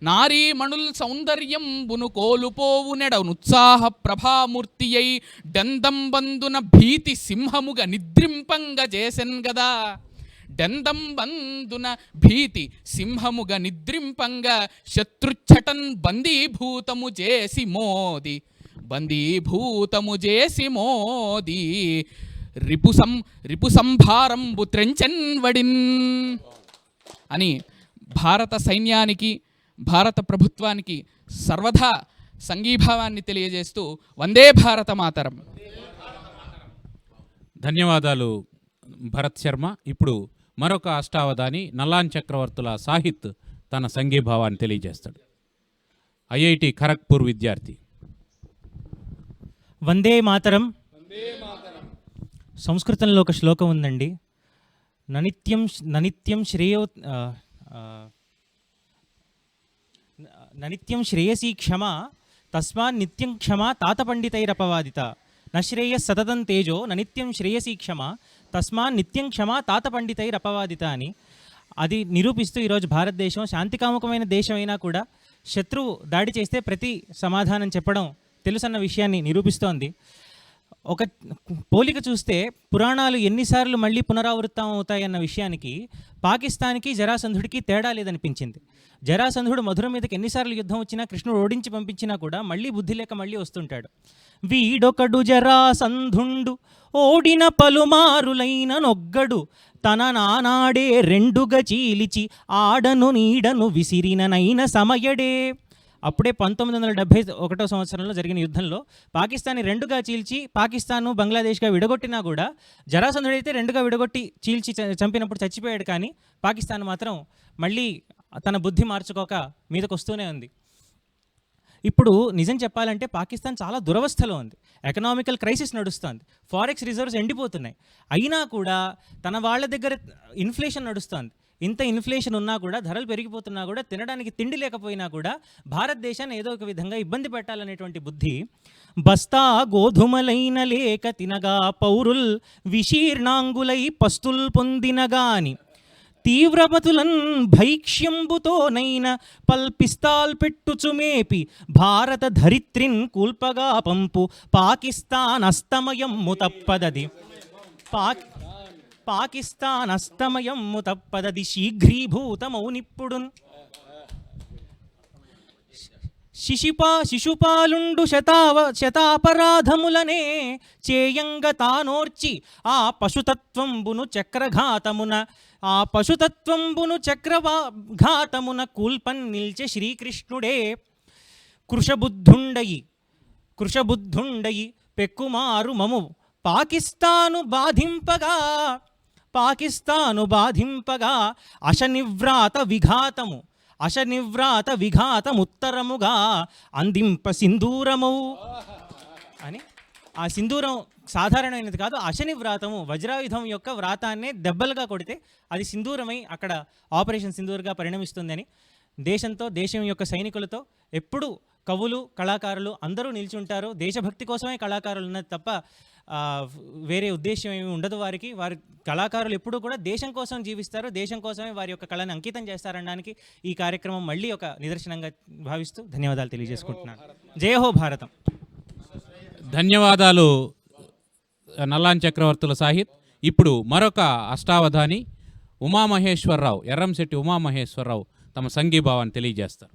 నారీమణుల్ సౌందర్యంబును కోలుపోవు నెడనుత్సాహ ప్రభామూర్తి అయి. డందంబందున భీతి సింహముగా నిద్రింపంగా చేసెన్ గదా. డందంబందున భీతి సింహముగా నిద్రింపంగా శత్రుచ్చటన్ బందీభూతము చేసి మోది. రిపు సంభారంబు త్రెంచెన్ వడిన్ అని భారత సైన్యానికి, భారత ప్రభుత్వానికి సర్వదా సంఘీభావాన్ని తెలియజేస్తూ వందే భారత మాతరం. ధన్యవాదాలు భరత్ శర్మ. ఇప్పుడు మరొక అష్టావధాని నల్లాన్ చక్రవర్తుల సాహిత్ తన సంఘీభావాన్ని తెలియజేస్తాడు. ఐఐటి ఖరగ్పూర్ విద్యార్థి. వందే మాతరం. సంస్కృతంలో ఒక శ్లోకం ఉందండి. ననిత్యం శ్రేయసీ క్షమ తస్మాన్ నిత్యం క్షమా తాత పండితైరపవాదిత. నశ్రేయ సతతం తేజో ననిత్యం శ్రేయసీ క్షమ తస్మాన్ నిత్యం క్షమా తాత పండితైరపవాదిత అని. అది నిరూపిస్తూ ఈరోజు భారతదేశం శాంతికాముకమైన దేశం అయినా కూడా శత్రువు దాడి చేస్తే ప్రతి సమాధానం చెప్పడం తెలుసన్న విషయాన్ని నిరూపిస్తోంది. ఒక పోలిక చూస్తే పురాణాలు ఎన్నిసార్లు మళ్ళీ పునరావృతం అవుతాయన్న విషయానికి పాకిస్తాన్కి జరాసంధుడికి తేడా లేదనిపించింది. జరాసంధుడు మధుర మీదకి ఎన్నిసార్లు యుద్ధం వచ్చినా, కృష్ణుడు ఓడించి పంపించినా కూడా మళ్ళీ బుద్ధి లేక మళ్ళీ వస్తుంటాడు. వీడొకడు జరాసంధుండు ఓడిన పలుమారులైన నొగ్గడు తన నానాడే రెండుగా చీలిచి ఆడను నీడను విసిరిననైన సమయడే. అప్పుడే 1971 సంవత్సరంలో జరిగిన యుద్ధంలో పాకిస్తాన్ని రెండుగా చీల్చి పాకిస్తాను బంగ్లాదేశ్గా విడగొట్టినా కూడా జరాసంధుడైతే రెండుగా విడగొట్టి చీల్చి చంపినప్పుడు చచ్చిపోయాడు. కానీ పాకిస్తాన్ మాత్రం మళ్ళీ తన బుద్ధి మార్చుకోక మీదకు వస్తూనే ఉంది. ఇప్పుడు నిజం చెప్పాలంటే పాకిస్తాన్ చాలా దురవస్థలో ఉంది. ఎకనామికల్ క్రైసిస్ నడుస్తుంది, ఫారెక్స్ రిజర్వ్స్ ఎండిపోతున్నాయి. అయినా కూడా తన వాళ్ళ దగ్గర ఇన్ఫ్లేషన్ నడుస్తుంది. ఇంత ఇన్ఫ్లేషన్ ఉన్నా కూడా, ధరలు పెరిగిపోతున్నా కూడా, తినడానికి తిండి లేకపోయినా కూడా భారతదేశాన్ని ఏదో ఒక విధంగా ఇబ్బంది పెట్టాలనేటువంటి బుద్ధి. బస్తా గోధుమలైన లేక తినగా పౌరుల్ విశీర్ణాంగులై పస్తుల్ పొందినగాని తీవ్రమతులన్ భైక్ష్యంబుతోనైన పల్పిస్తాల్ పెట్టుచుమేపి భారత ధరిత్రిన్ కూల్పగా పంపు పాకిస్తాన్ అస్తమయమ్ము తప్పదది. పాకిస్తాన్ అస్తమయమ్ము తప్పదది శీఘ్రీభూతమౌనిప్పుడున్. శిశుపాలుండు శతాపరాధములనే చేయంగ తానోర్చి ఆ పశుతత్వంబును చక్రఘాతమున కూల్పన్ నిల్చె శ్రీకృష్ణుడే. కృషబుద్ధుండయి పెక్కుమారు మము పాకిస్తాను బాధింపగా అశనివ్రాత విఘాతముత్తరముగా అందింప సింధూరము అని. ఆ సింధూరం సాధారణమైనది కాదు, అశనివ్రాతము, వజ్రాయుధం యొక్క వ్రాతాన్నే దెబ్బలుగా కొడితే అది సింధూరమై అక్కడ ఆపరేషన్ సింధూర్గా పరిణమిస్తుందని. దేశం యొక్క సైనికులతో ఎప్పుడు కవులు, కళాకారులు అందరూ నిలిచి ఉంటారు. దేశభక్తి కోసమే కళాకారులు ఉన్నది తప్ప వేరే ఉద్దేశం ఏమి ఉండదు వారికి. వారి కళాకారులు ఎప్పుడూ కూడా దేశం కోసం జీవిస్తారు, దేశం కోసమే వారి యొక్క కళని అంకితం చేస్తారనడానికి ఈ కార్యక్రమం మళ్ళీ ఒక నిదర్శనంగా భావిస్తూ ధన్యవాదాలు తెలియజేసుకుంటున్నాను. జయ హో భారతం. ధన్యవాదాలు నల్లాన్ చక్రవర్తుల సాహిత్. ఇప్పుడు మరొక అష్టావధాని ఉమామహేశ్వరరావు, ఎర్రంశెట్టి ఉమామహేశ్వరరావు తమ సంఘీభావాన్ని తెలియజేస్తారు.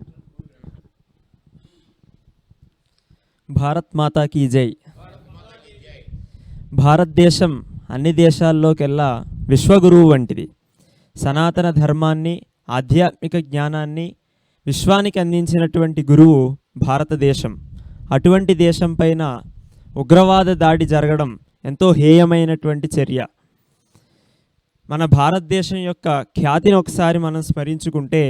భారత్ మాతా కీ జై. భారతదేశం అన్ని దేశాల్లోకెల్లా విశ్వగురువు వంటిది. సనాతన ధర్మాన్ని, ఆధ్యాత్మిక జ్ఞానాన్ని విశ్వానికి అందించినటువంటి గురువు భారతదేశం. అటువంటి దేశం పైన ఉగ్రవాద దాడి జరగడం ఎంతో హేయమైనటువంటి చర్య. మన భారతదేశం యొక్క ఖ్యాతిని ఒకసారి మనం స్మరించుకుంటే,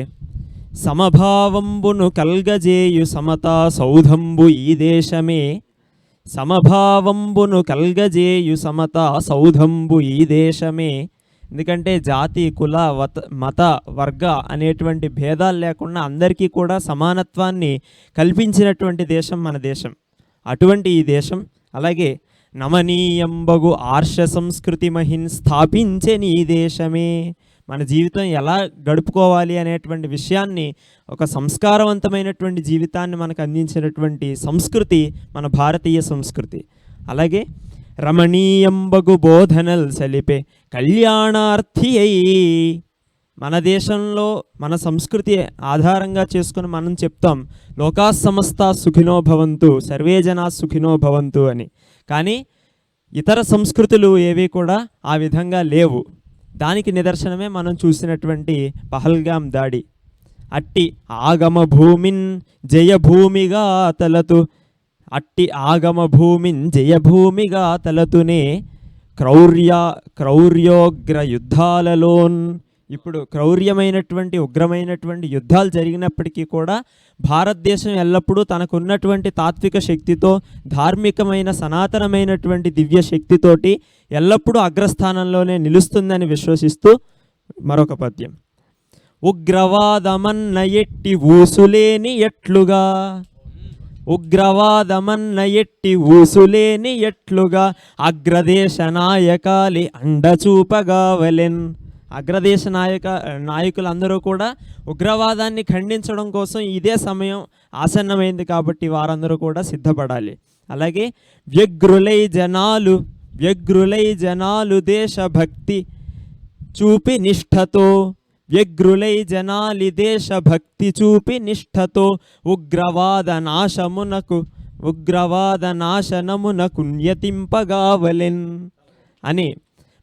సమభావంబును కల్గజేయు సమతా సౌధంబు ఈ దేశమే, సమభావంబును కల్గజేయు సమతా సౌధంబు ఈ దేశమే. ఎందుకంటే జాతి, కుల, మత, వర్గ అనేటువంటి భేదాలు లేకుండా అందరికీ కూడా సమానత్వాన్ని కల్పించినటువంటి దేశం మన దేశం. అటువంటి ఈ దేశం అలాగే నమనీయంబగు ఆర్ష సంస్కృతి మహిన్ స్థాపించని ఈ దేశమే. మన జీవితం ఎలా గడుపుకోవాలి అనేటువంటి విషయాన్ని, ఒక సంస్కారవంతమైనటువంటి జీవితాన్ని మనకు అందించినటువంటి సంస్కృతి మన భారతీయ సంస్కృతి. అలాగే రమణీయంబగు బోధనల్ సలిపే కళ్యాణార్థి అయి, మన దేశంలో మన సంస్కృతి ఆధారంగా చేసుకుని మనం చెప్తాం లోకా సమస్త సుఖినో భవంతు, సర్వే జనా సుఖినో భవంతు అని. కానీ ఇతర సంస్కృతులు ఏవి కూడా ఆ విధంగా లేవు. దానికి నిదర్శనమే మనం చూసినటువంటి పహల్గాం దాడి. అట్టి ఆగమ భూమిన్ జయభూమిగా తలతు, అట్టి ఆగమ భూమిన్ జయభూమిగా తలతునే క్రౌర్యోగ్ర యుద్ధాలలోన్. ఇప్పుడు క్రౌర్యమైనటువంటి ఉగ్రమైనటువంటి యుద్ధాలు జరిగినప్పటికీ కూడా భారతదేశం ఎల్లప్పుడూ తనకున్నటువంటి తాత్విక శక్తితో, ధార్మికమైన సనాతనమైనటువంటి దివ్య శక్తితోటి ఎల్లప్పుడూ అగ్రస్థానంలోనే నిలుస్తుందని విశ్వసిస్తూ మరొక పద్యం. ఉగ్రవాదమన్న ఎట్టి ఊసులేని ఎట్లుగా, ఉగ్రవాదమన్న ఎట్టి ఊసులేని ఎట్లుగా అగ్రదేశ నాయకాలి అండచూపగావలెన్. అగ్రదేశ నాయకులందరూ కూడా ఉగ్రవాదాన్ని ఖండించడం కోసం ఇదే సమయం ఆసన్నమైంది కాబట్టి వారందరూ కూడా సిద్ధపడాలి. అలాగే వ్యగ్రులై జనాలు దేశభక్తి చూపి నిష్ఠతో, వ్యగ్రులై జనాలి దేశభక్తి చూపి నిష్ఠతో ఉగ్రవాద నాశనమునకు న్యతింపగావలెన్ అని.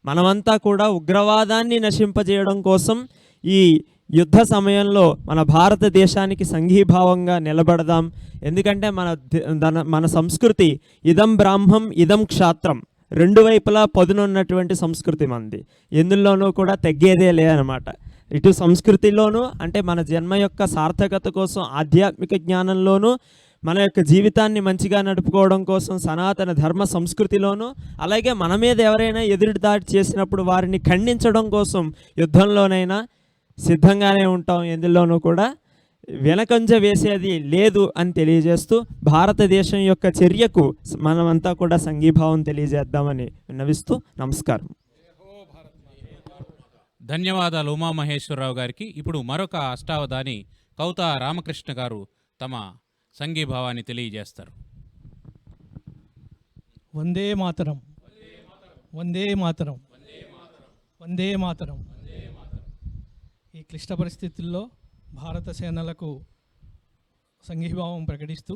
మనమంతా కూడా ఉగ్రవాదాన్ని నశింపజేయడం కోసం ఈ యుద్ధ సమయంలో మన భారతదేశానికి సంఘీభావంగా నిలబడదాం. ఎందుకంటే మన సంస్కృతి ఇదం బ్రాహ్మం ఇదం క్షాత్రం, రెండు వైపులా పదునున్నటువంటి సంస్కృతి మనది. ఎందులోనూ కూడా తగ్గేదే లేదనమాట. ఇటు సంస్కృతిలోనూ అంటే మన జన్మ యొక్క సార్థకత కోసం ఆధ్యాత్మిక జ్ఞానంలోనూ, మన యొక్క జీవితాన్ని మంచిగా నడుపుకోవడం కోసం సనాతన ధర్మ సంస్కృతిలోనూ, అలాగే మన మీద ఎవరైనా ఎదురు దాడి చేసినప్పుడు వారిని ఖండించడం కోసం యుద్ధంలోనైనా సిద్ధంగానే ఉంటాం. ఎందులోనూ కూడా వెనకంజ వేసేది లేదు అని తెలియజేస్తూ భారతదేశం యొక్క చర్యకు మనమంతా కూడా సంఘీభావం తెలియజేద్దామని విన్నవిస్తూ నమస్కారం. ధన్యవాదాలు ఉమామహేశ్వరరావు గారికి. ఇప్పుడు మరొక అష్టావధాని కౌతా రామకృష్ణ గారు తమ సంఘీభావాన్ని తెలియజేస్తారు. వందే మాతరం, వందే మాతరం, వందే మాతరం. ఈ క్లిష్ట పరిస్థితుల్లో భారత సేనలకు సంఘీభావం ప్రకటిస్తూ,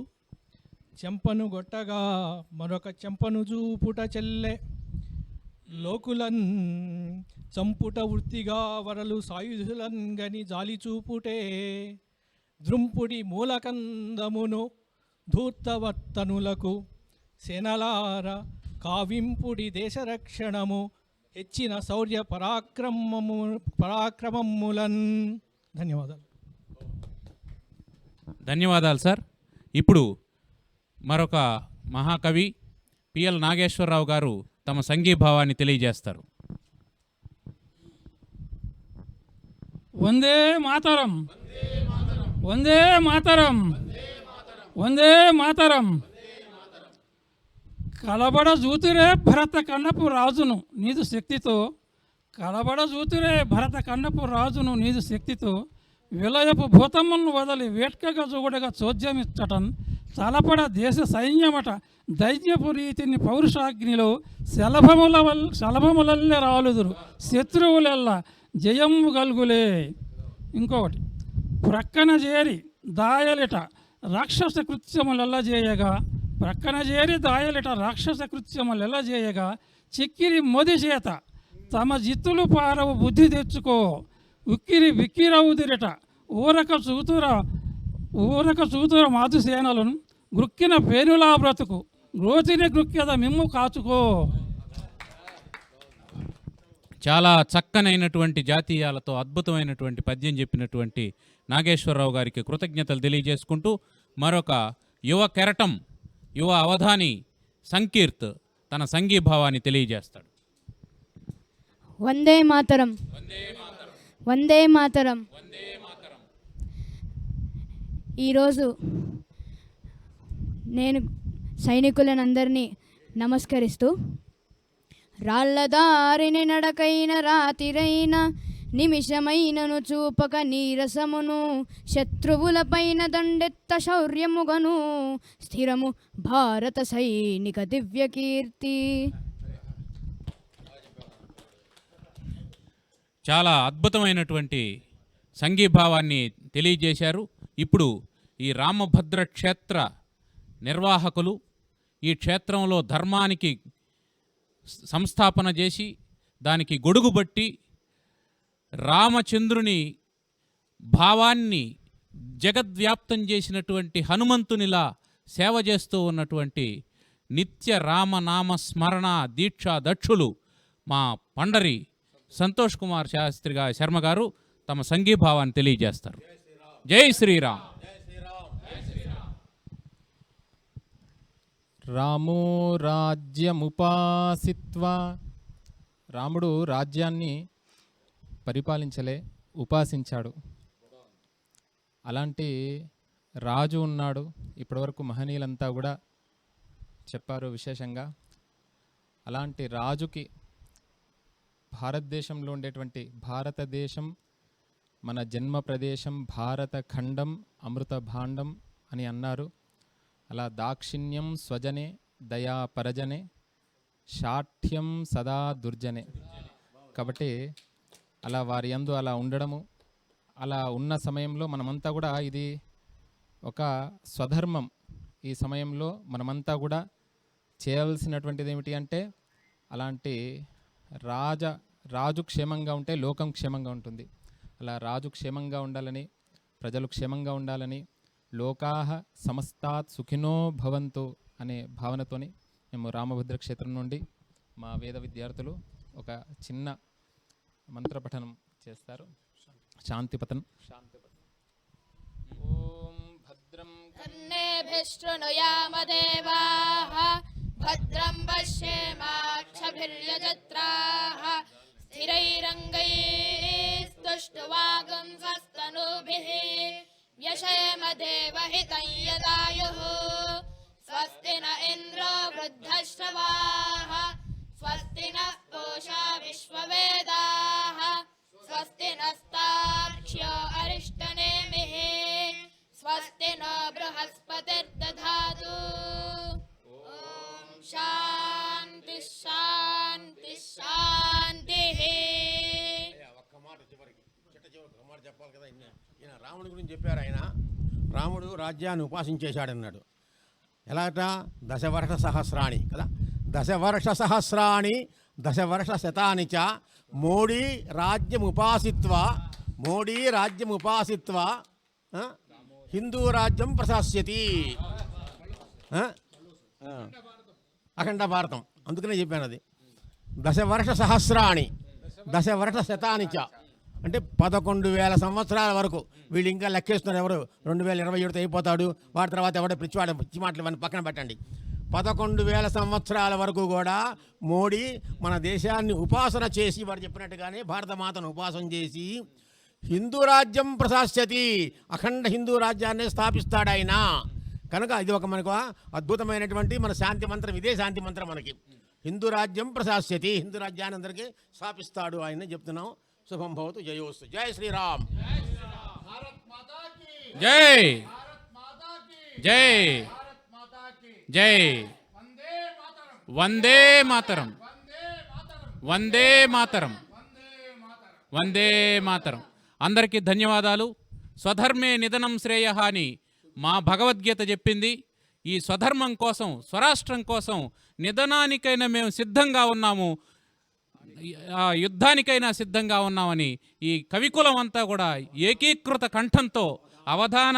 చెంపను గొట్టగా మరొక చెంపను చూపుట చెల్లె, లోకులన్ చంపుట వృత్తిగా వరలు సాయుధులన్ గని జాలి చూపుటే, ద్రుంపుడి మూలకందమును ధూర్తవర్తనులకు సేనలార కావింపుడి దేశరక్షణము హెచ్చిన శౌర్య పరాక్రమములన్. ధన్యవాదాలు. ధన్యవాదాలు సార్. ఇప్పుడు మరొక మహాకవి పిఎల్ నాగేశ్వరరావు గారు తమ సంఘీభావాన్ని తెలియజేస్తారు. వందే మాతరం, వందే మాతరం, వందే మాతరం. కలబడ జూతురే భరత కన్నపు రాజును నీదు శక్తితో, కలబడ జూతురే భరత కన్నపు రాజును నీదు శక్తితో, విలయపు భూతమ్మను వదలి వేట్కగా చూడగా చోద్యమిచ్చటన్ తలపడ దేశ సైన్యమట దైత్యపు రీతిని పౌరుషాగ్నిలో శలభములల్లె రాలుదురు శత్రువులెల్ల జయము గల్గులే. ఇంకొకటి, ప్రక్కన చేరి దాయలిట రాక్షస కృత్యములెల్ల చేయగా చిక్కిరి మొది చేత తమ జిత్తులు పారవు బుద్ధి తెచ్చుకో. ఉక్కిరి విక్కిరవుదిరట ఊరక చూతుర మాతుసేనలను గృక్కిన పేనులా బ్రతుకు గ్రోతిని గృక్యద మిమ్ము కాచుకో. చాలా చక్కనైనటువంటి జాతీయాలతో అద్భుతమైనటువంటి పద్యం చెప్పినటువంటి నాగేశ్వరరావు గారికి కృతజ్ఞతలు తెలియజేసుకుంటూ మరొక యువ కెరటం, యువ అవధాని సంకీర్త్ తన సంఘీభావాన్ని తెలియజేస్తాడు. వందే మాతరం, వందే మాతరం. ఈరోజు నేను సైనికులనందరినీ నమస్కరిస్తూ, రాళ్ళదారిని నడకైన రాతిరైన నిమిషమైనను చూపక నీరసమును శత్రువులపైన దండెత్త శౌర్యముగను స్థిరము భారత సైనిక దివ్య కీర్తి. చాలా అద్భుతమైనటువంటి సంఘీభావాన్ని తెలియజేశారు. ఇప్పుడు ఈ రామభద్ర క్షేత్ర నిర్వాహకులు ఈ క్షేత్రంలో ధర్మానికి సంస్థాపన చేసి దానికి గొడుగుబట్టి రామచంద్రుని భావాన్ని జగద్వ్యాప్తం చేసినటువంటి హనుమంతునిలా సేవ చేస్తూ ఉన్నటువంటి నిత్య రామనామ స్మరణ దీక్షా దక్షులు మా పండరి సంతోష్ కుమార్ శాస్త్రి శర్మ గారు తమ సంఘీభావాన్ని తెలియజేస్తారు. జై శ్రీరామ్. రామో రాజ్యముపాసిత్వా. రాముడు రాజ్యాన్ని పరిపాలించలే, ఉపాసించాడు. అలాంటి రాజు ఉన్నాడు. ఇప్పటివరకు మహనీయులంతా కూడా చెప్పారు విశేషంగా. అలాంటి రాజుకి భారతదేశంలో ఉండేటువంటి భారతదేశం మన జన్మ ప్రదేశం, భారత ఖండం అమృత భాండం అని అన్నారు. అలా దాక్షిణ్యం స్వజనే దయా పరజనే శాఠ్యం సదా దుర్జనే. కాబట్టి అలా వారి యందు అలా ఉండడము, అలా ఉన్న సమయంలో మనమంతా కూడా ఇది ఒక స్వధర్మం. ఈ సమయంలో మనమంతా కూడా చేయవలసినటువంటిది ఏమిటి అంటే అలాంటి రాజు క్షేమంగా ఉంటే లోకం క్షేమంగా ఉంటుంది. అలా రాజు క్షేమంగా ఉండాలని, ప్రజలు క్షేమంగా ఉండాలని, లోకాహ సమస్తాత్ సుఖినో భవంతు అనే భావనతోని మేము రామభద్ర క్షేత్రం నుండి మా వేద విద్యార్థులు ఒక చిన్న మంత్రపఠనం చేస్తారు. శాంతిపతన్. ఓం భద్రం కర్ణేభిశృణుయామదేవాః భద్రం పశ్యేమాక్షభిర్యజత్రాః స్థిరైరంగైస్తుష్టువాగుంసస్తనూభిः వ్యశేమ దేవహితం యదాయుః స్వస్తి న ఇంద్రో వృద్ధశ్రవాः స్వస్తి నః పూషా విశ్వవేదాః స్వస్తి నస్తార్క్ష్యో అరిష్టనేమిః స్వస్తి నో బృహస్పతిర్దధాతు. ఓం శాంతి శాంతి శాంతిః. ఒక్క మాట చివరికి ఒక మాట చెప్పాలి కదా. ఈయన రాముడి గురించి చెప్పారు. ఆయన రాముడు రాజ్యాన్ని ఉపాసించేశాడన్నాడు. ఎలాగట? దశవర్ష సహస్రాణి కదా. దశవర్ష సహస్రాణి దశవర్ష శతాని చ మోడీ రాజ్యముపాసిత్వా హిందూ రాజ్యం ప్రశాస్యతి. అఖండ భారతం. అందుకనే చెప్పాను అది. దశవర్ష సహస్రాణి దశవర్ష శతాని చ అంటే 11,000 సంవత్సరాల వరకు. వీళ్ళు ఇంకా లెక్కేస్తున్నారు. ఎవరు 2027తో అయిపోతాడు, వాటి తర్వాత ఎవడో పిచ్చి మాటలు ఇవన్నీ పక్కన పెట్టండి. 11,000 సంవత్సరాల వరకు కూడా మోడీ మన దేశాన్ని ఉపాసన చేసి, వాడు చెప్పినట్టుగానే భారతమాతను ఉపాసన చేసి హిందూ రాజ్యం ప్రశాస్యతి, అఖండ హిందూ రాజ్యాన్ని స్థాపిస్తాడు ఆయన. కనుక ఇది ఒక మనకు అద్భుతమైనటువంటి మన శాంతి మంత్రం. ఇదే శాంతి మంత్రం మనకి. హిందూ రాజ్యం ప్రశాస్యతి, హిందూ రాజ్యాన్ని అందరికీ స్థాపిస్తాడు ఆయన చెప్తున్నాం. శుభం భవతు. జయోస్తు. జై శ్రీరామ్. జై జై. జై వందే మాతరం, వందే మాతరం, వందే మాతరం. అందరికీ ధన్యవాదాలు. స్వధర్మే నిధనం శ్రేయః అని మా భగవద్గీత చెప్పింది. ఈ స్వధర్మం కోసం, స్వరాష్ట్రం కోసం నిధనానికైనా మేము సిద్ధంగా ఉన్నాము, యుద్ధానికైనా సిద్ధంగా ఉన్నామని ఈ కవికులం అంతా కూడా ఏకీకృత కంఠంతో అవధాన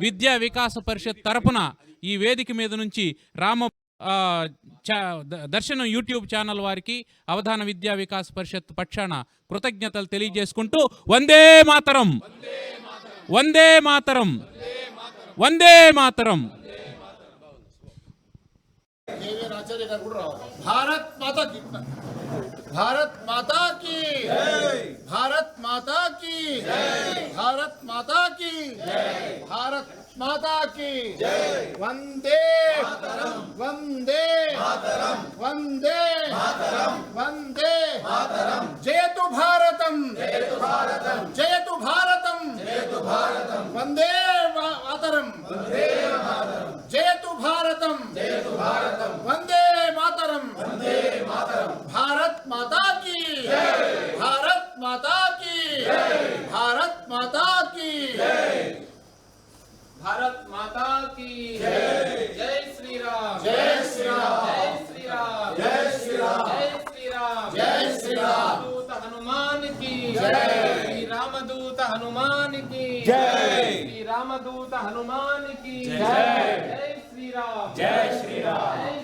విద్యా వికాస పరిషత్ తరపున ఈ వేదిక మీద నుంచి దర్శనం యూట్యూబ్ ఛానల్ వారికి, అవధాన విద్యా వికాస పరిషత్ పక్షాన కృతజ్ఞతలు తెలియజేసుకుంటూ వందే మాతరం, వందే మాతరం, వందే మాతరం. భారత్ మాతా కీ, భారత్ మాతా కీ, భారత్ మాతా కీ, భారత్ మాతా కీ, భారత్ మాతా కీ. వందే వందే వందే వందే. జయతు భారతం, జయతు భారతం, వందే మాతరం, జయతు భారతం, వందే మాతరం. భారత్ మాతా కీ, భారత్ మాతా కీ, భారత్ మాతా కీ, భారత్ మాతా కీ జై శ్రీరామ్, జై శ్రీరామ్, జై శ్రీరామ్, జై శ్రీరామ్, జై శ్రీరామ్, జై శ్రీరామ్. దూత హనుమాన్ కి జై. శ్రీ రామదూత హనుమాన్ కి జై. శ్రీ రామదూత హనుమాన్ కి జై. జై శ్రీరామ్, జై శ్రీరామ్. జై